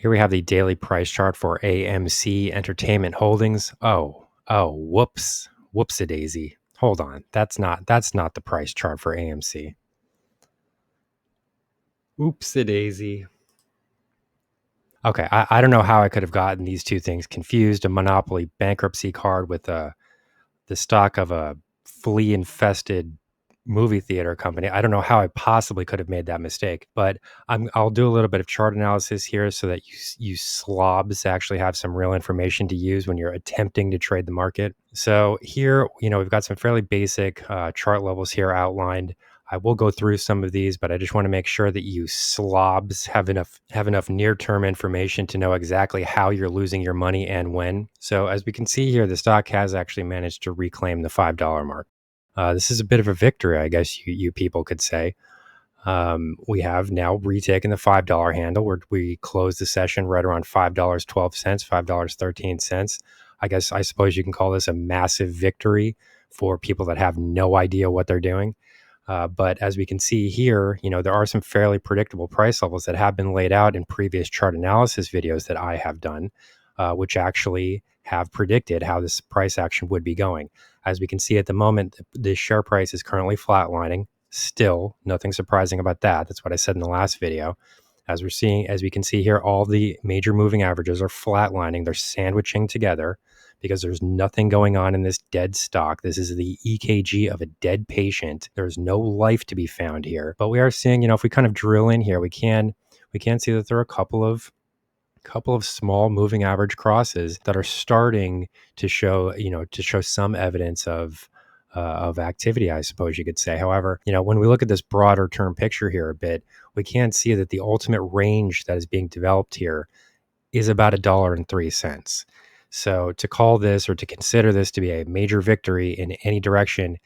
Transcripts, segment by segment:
Here we have the daily price chart for AMC Entertainment Holdings. Whoops. Whoops-a-daisy. Hold on. That's not the price chart for AMC. Oops-a-daisy. Okay, I don't know how I could have gotten these two things confused. A monopoly bankruptcy card with the stock of a flea-infested movie theater company. I don't know how I possibly could have made that mistake, but I'll do a little bit of chart analysis here so that you slobs actually have some real information to use when you're attempting to trade the market. So here, we've got some fairly basic chart levels here outlined. I will go through some of these, but I just want to make sure that you slobs have enough near-term information to know exactly how you're losing your money and when. So as we can see here, the stock has actually managed to reclaim the $5 mark. This is a bit of a victory, I guess you people could say. We have now retaken the $5 handle where we closed the session right around $5.12, $5.13. I suppose you can call this a massive victory for people that have no idea what they're doing. But as we can see here, there are some fairly predictable price levels that have been laid out in previous chart analysis videos that I have done, which actually have predicted how this price action would be going. As we can see at the moment, the share price is currently flatlining. Still, nothing surprising about that. That's what I said in the last video. As we can see here, all the major moving averages are flatlining. They're sandwiching together because there's nothing going on in this dead stock. This is the EKG of a dead patient. There's no life to be found here. But we are seeing, if we kind of drill in here, we can see that there are a couple of small moving average crosses that are starting to show some evidence of activity, I suppose you could say. However, when we look at this broader term picture here a bit, we can see that the ultimate range that is being developed here is about $1.03. So to call this or to consider this to be a major victory in any direction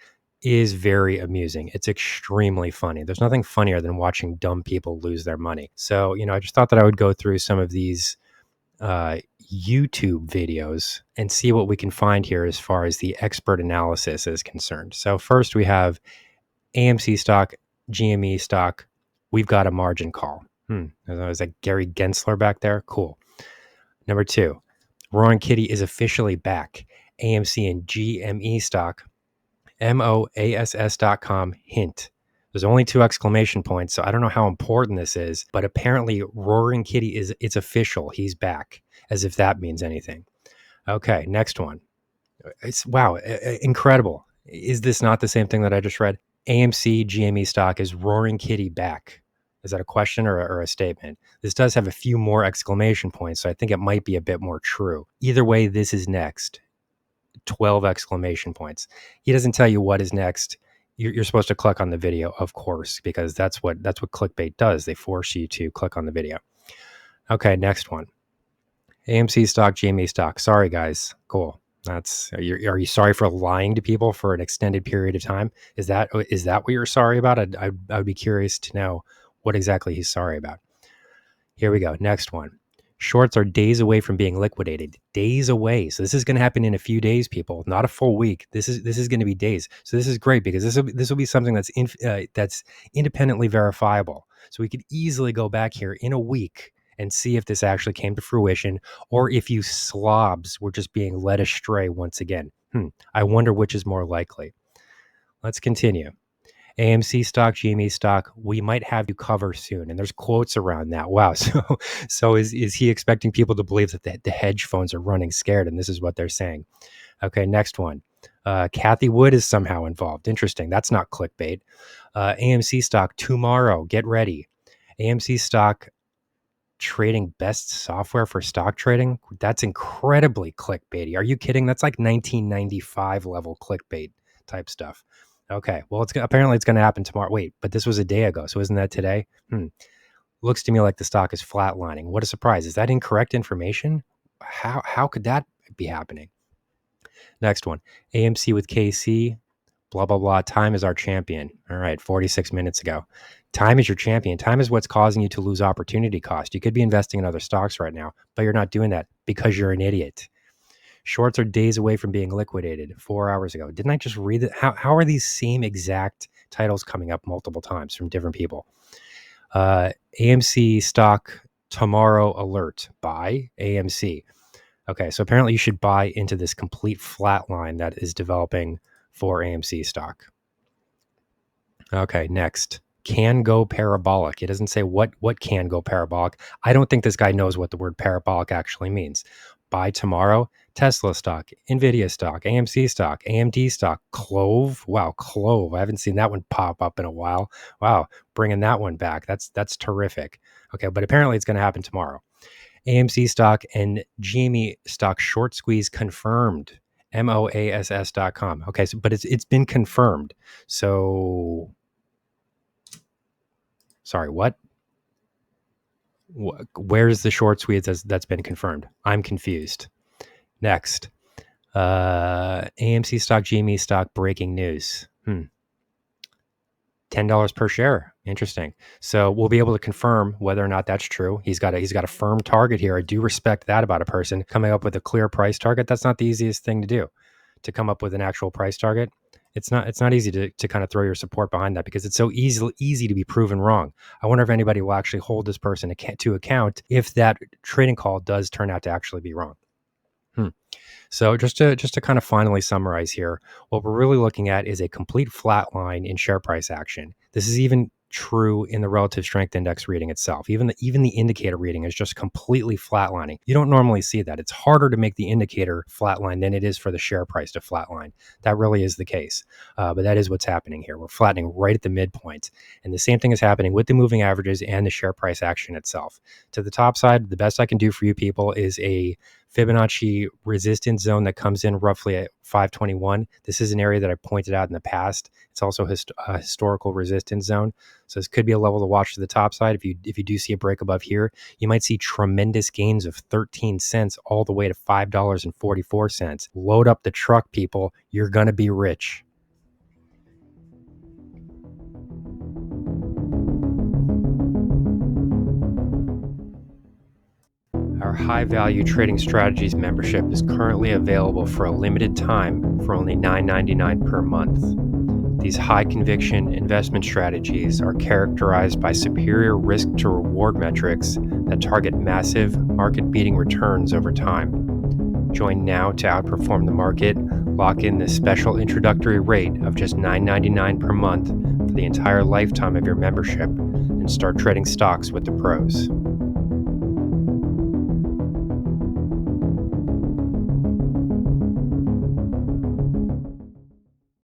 is very amusing. It's extremely funny. There's nothing funnier than watching dumb people lose their money. So, I just thought that I would go through some of these YouTube videos and see what we can find here as far as the expert analysis is concerned. So first we have AMC stock, GME stock. We've got a margin call. Is that Gary Gensler back there? Cool. Number 2, Roaring Kitty is officially back. AMC and GME stock, MOASS.com, hint. There's only 2 exclamation points, so I don't know how important this is, but apparently Roaring Kitty it's official. He's back, as if that means anything. Okay, next one. It's incredible. Is this not the same thing that I just read? AMC GME stock is Roaring Kitty back. Is that a question or a statement? This does have a few more exclamation points, so I think it might be a bit more true. Either way, this is next. 12 exclamation points. He doesn't tell you what is next. You're supposed to click on the video, of course, because that's what clickbait does. They force you to click on the video. Okay, next one. AMC stock, GME stock. Sorry, guys. Cool. Are you sorry for lying to people for an extended period of time? Is that what you're sorry about? I would be curious to know what exactly he's sorry about. Here we go. Next one. Shorts are days away from being liquidated. Days away. So this is going to happen in a few days, people, not a full week. This is going to be days. So this is great because this will be something that's that's independently verifiable. So we could easily go back here in a week and see if this actually came to fruition or if you slobs were just being led astray once again. I wonder which is more likely. Let's continue. AMC stock, GME stock, we might have you cover soon. And there's quotes around that. Wow. So is he expecting people to believe that the hedge funds are running scared? And this is what they're saying. Okay, next one. Kathy Wood is somehow involved. Interesting. That's not clickbait. AMC stock tomorrow. Get ready. AMC stock trading best software for stock trading. That's incredibly clickbaity. Are you kidding? That's like 1995 level clickbait type stuff. Okay, well, apparently it's going to happen tomorrow. Wait, but this was a day ago, so isn't that today? Looks to me like the stock is flatlining. What a surprise. Is that incorrect information? How could that be happening? Next one, AMC with KC, blah, blah, blah. Time is our champion. All right, 46 minutes ago. Time is your champion. Time is what's causing you to lose opportunity cost. You could be investing in other stocks right now, but you're not doing that because you're an idiot. Shorts are days away from being liquidated 4 hours ago. Didn't I just read it? How are these same exact titles coming up multiple times from different people? AMC stock tomorrow alert, buy AMC. Okay, so apparently you should buy into this complete flat line that is developing for AMC stock. Okay, next. Can go parabolic. It doesn't say what can go parabolic. I don't think this guy knows what the word parabolic actually means. Buy tomorrow, Tesla stock, Nvidia stock, AMC stock, AMD stock, Clove. Wow, Clove. I haven't seen that one pop up in a while. Wow, bringing that one back. That's terrific. Okay, but apparently it's going to happen tomorrow. AMC stock and GME stock short squeeze confirmed. MOASS.com. Okay, so but it's been confirmed. So sorry, what? Where's the short squeeze that's been confirmed? I'm confused. Next, AMC stock, GME stock, breaking news. $10 per share. Interesting. So we'll be able to confirm whether or not that's true. He's got a firm target here. I do respect that about a person coming up with a clear price target. That's not the easiest thing to do, to come up with an actual price target. It's not easy to kind of throw your support behind that because it's so easy to be proven wrong. I wonder if anybody will actually hold this person to account if that trading call does turn out to actually be wrong. So just to kind of finally summarize here, what we're really looking at is a complete flat line in share price action. This is even true in the relative strength index reading itself. Even the indicator reading is just completely flatlining. You don't normally see that. It's harder to make the indicator flatline than it is for the share price to flatline. That really is the case. But that is what's happening here. We're flattening right at the midpoint. And the same thing is happening with the moving averages and the share price action itself. To the top side, the best I can do for you people is a Fibonacci resistance zone that comes in roughly at 521. This is an area that I pointed out in the past. It's also a historical resistance zone. So this could be a level to watch to the top side. If you do see a break above here, you might see tremendous gains of 13 cents all the way to $5.44. Load up the truck, people. You're going to be rich. Our high value trading strategies membership is currently available for a limited time for only $9.99 per month. These high conviction investment strategies are characterized by superior risk to reward metrics that target massive market beating returns over time. Join now to outperform the market, lock in this special introductory rate of just $9.99 per month for the entire lifetime of your membership, and start trading stocks with the pros.